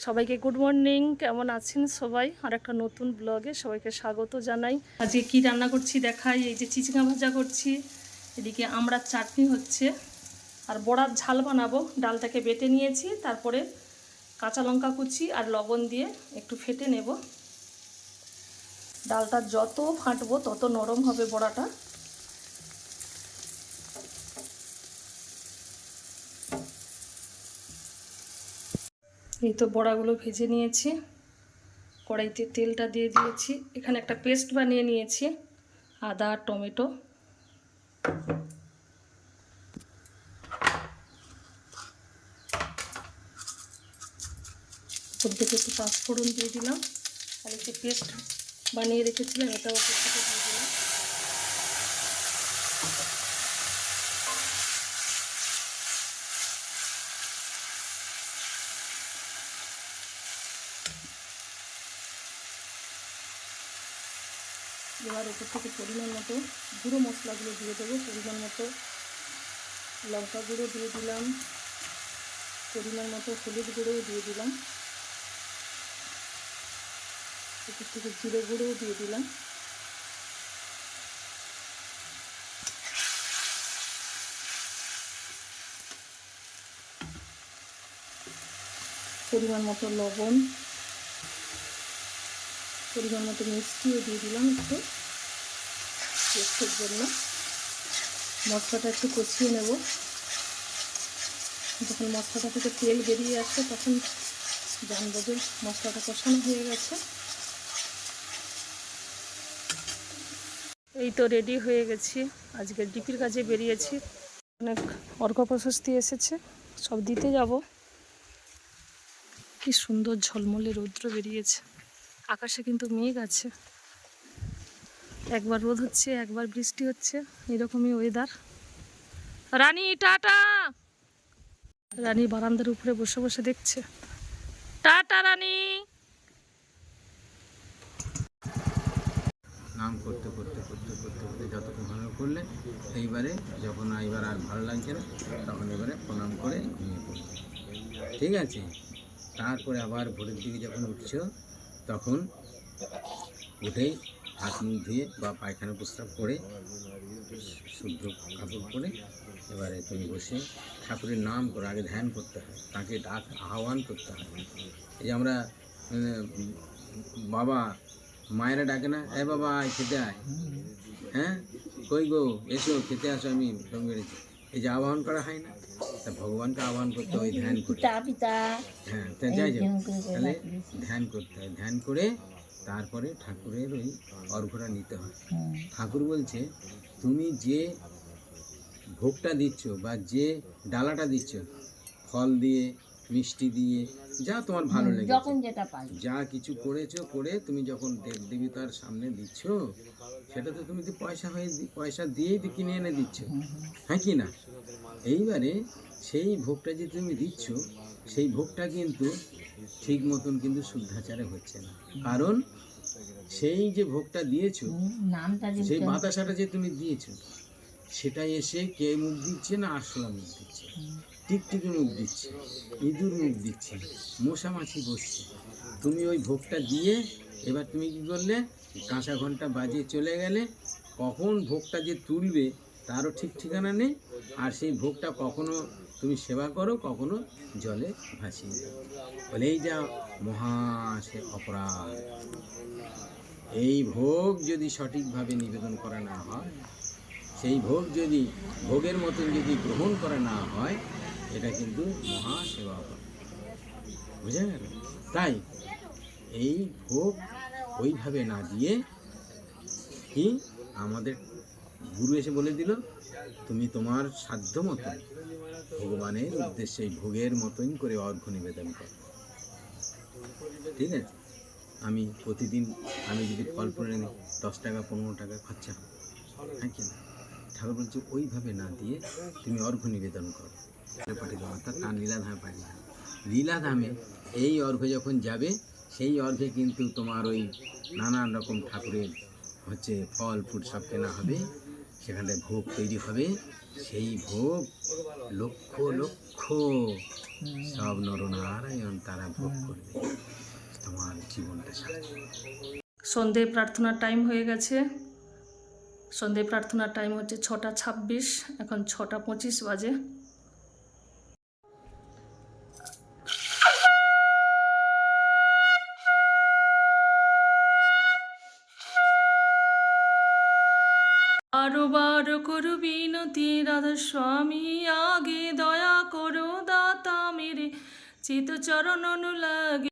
সবাইকে good morning. কেমন আছেন সবাই? আর একটা নতুন ব্লগে সবাইকে স্বাগত জানাই। আজকে কি রান্না করছি দেখাই। এই যে চিচিঙ্গা ভাজা করছি, এদিকে আমড়ার চাটনি হচ্ছে, আর বড়ার ঝাল বানাবো। ডালটাকে বেটে নিয়েছি, তারপরে কাঁচা লঙ্কা কুচি আর লবণ দিয়ে একটু ফেটে নেব। ডালটা যত ফাটবো তত নরম হবে বড়াটা। এই তো বড়াগুলো ভেজে নিয়েছি, কড়াইতে তেলটা দিয়ে দিয়েছি। এখানে একটা পেস্ট বানিয়ে নিয়েছি, আদা টমেটো। ওর থেকে একটু পাঁচফোড়ন দিয়ে দিলাম, আর একটু পেস্ট বানিয়ে রেখেছিলাম এটাও ওপর থেকে দিয়ে দিলাম। এবার ওপর থেকে পরিমাণ মতো গুঁড়ো মশলাগুলো দিয়ে দেবো। পরিমাণ মতো লঙ্কা গুঁড়ো দিয়ে দিলাম, পরিমাণ মতো হলুদ গুঁড়োও দিয়ে দিলাম, ওপর থেকে জিরে গুঁড়োও দিয়ে দিলাম। পরিমাণ মতো লবণ, পরিমাণ মতো মিষ্টিও দিয়ে দিলাম একটু টেস্টের জন্য। মশলাটা একটু কষিয়ে নেব। যখন মশলাটা থেকে তেল বেরিয়ে আসবে তখন জানবো যে মশলাটা কষানো হয়ে গেছে। এই তো রেডি হয়ে গেছি, আজকে ডিপির কাজে বেরিয়েছি। অনেক অর্ঘ প্রশস্তি এসেছে, সব দিতে যাব। কি সুন্দর ঝলমলে রৌদ্র বেরিয়েছে, আকাশে কিন্তু মেঘ আছে। একবার রোদ হচ্ছে, একবার বৃষ্টি হচ্ছে, এরকমই ওয়েদার। রানী টাটা। রানী বারান্দার উপরে বসে বসে দেখছে। টাটা রানী। নাম করতে করতে করতে করতে করতে যতক্ষণ ভালো করলে, এইবারে যখন এবার আর ভালো লাগছে না তখন এবারে প্রণাম করে ঘুমিয়ে পড়বে, ঠিক আছে? তারপরে আবার ভোরের দিকে যখন উঠছ তখন উঠেই হাত মুখ ধুয়ে বা পায়খানা প্রস্রাব করে শুদ্ধ কাপড় পরে এবারে তুমি বসে ঠাকুরের নাম করো। আগে ধ্যান করতে হয়, তাকে ডাক আহ্বান করতে হয়। এই যে আমরা বাবা মায়েরা ডাকে না, এ বাবা আয় খেতে আয়, হ্যাঁ কই গো এসো খেতে আসো, আমি সঙ্গে বেড়েছি। এই যে আহ্বান করা হয় না, তা ভগবানকে আহ্বান করতে হয় ধ্যান করে। হ্যাঁ, তা যাই যাও, তাহলে ধ্যান করতে হয়। ধ্যান করে তারপরে ঠাকুরের ওই অর্ঘ্যটা নিতে হয়। ঠাকুর বলছে তুমি যে ভোগটা দিচ্ছ বা যে ডালাটা দিচ্ছ, ফল দিয়ে মিষ্টি দিয়ে যা তোমার ভালো লেগেছে, যখন যেটা পাই, যা কিছু করেছো করে তুমি যখন দেবদেবতার সামনে দিচ্ছ, সেটা তো তুমি তো পয়সা দিয়েই তো কিনে এনে দিচ্ছ, হ্যাঁ কি না? এইবারে সেই ভোগটা যে তুমি দিচ্ছ, সেই ভোগটা কিন্তু ঠিক মতন কিন্তু শুদ্ধাচারে হচ্ছে না। কারণ সেই যে ভোগটা দিয়েছো, সেই বাতাসাটা যে তুমি দিয়েছো, সেটা এসে কে মুখ দিচ্ছে না আরশোলা মুখ দিচ্ছে, টিকটিকি মুখ দিচ্ছে, ইঁদুর মুখ দিচ্ছে, মশা মাছি বসছে। তুমি ওই ভোগটা দিয়ে এবার তুমি কী করলে, কাঁসা ঘন্টা বাজিয়ে চলে গেলে। কখন ভোগটা যে তুলবে তারও ঠিক ঠিকানা নেই। আর সেই ভোগটা কখনো তুমি সেবা করো, কখনো জলে ভাসিয়ে দাও, বলেই যা মহা সে অপরাধ। এই ভোগ যদি সঠিকভাবে নিবেদন করা না হয়, সেই ভোগ যদি ভোগের মতন যদি গ্রহণ করা না হয়, এটা কিন্তু মহা সেবা অপরাধ, বুঝা গেল? তাই এই ভোগ ওইভাবে না দিয়ে কি আমাদের গুরু এসে বলে দিল, তুমি তোমার সাধ্য মতো ভগবানের উদ্দেশ্যে ভোগের মতন করে অর্ঘ্য নিবেদন করো, ঠিক আছে? আমি প্রতিদিন আমি যদি ফল পড়ে নিই 10 টাকা 15 টাকা খরচা হয়, হ্যাঁ কি না? ঠাকুর বলছে ওইভাবে না দিয়ে তুমি অর্ঘ্য নিবেদন করো। পাঠিয়ে অর্থাৎ তার লীলাধামে পাঠিয়ে দাও। লীলাধামে এই অর্ঘ্য যখন যাবে, সেই অর্ঘ্যে কিন্তু তোমার ওই নানান রকম ঠাকুরের হচ্ছে ফল ফুল সব কেনা হবে। সেখানে ভোগ তৈরি হবে, সেই ভোগ লক্ষ লক্ষ সব নরনারায়ণ তারা ভোগ করবে, তোমার জীবনটা সার্থক। সন্ধে প্রার্থনার টাইম হয়ে গেছে। সন্ধে প্রার্থনার টাইম হচ্ছে 6:26, এখন 6:25 বাজে। বারবার করু বিনতি রাধা স্বামী, আগে দয়া করো দাতা মেরে, চিত চরণ অনুলাগে।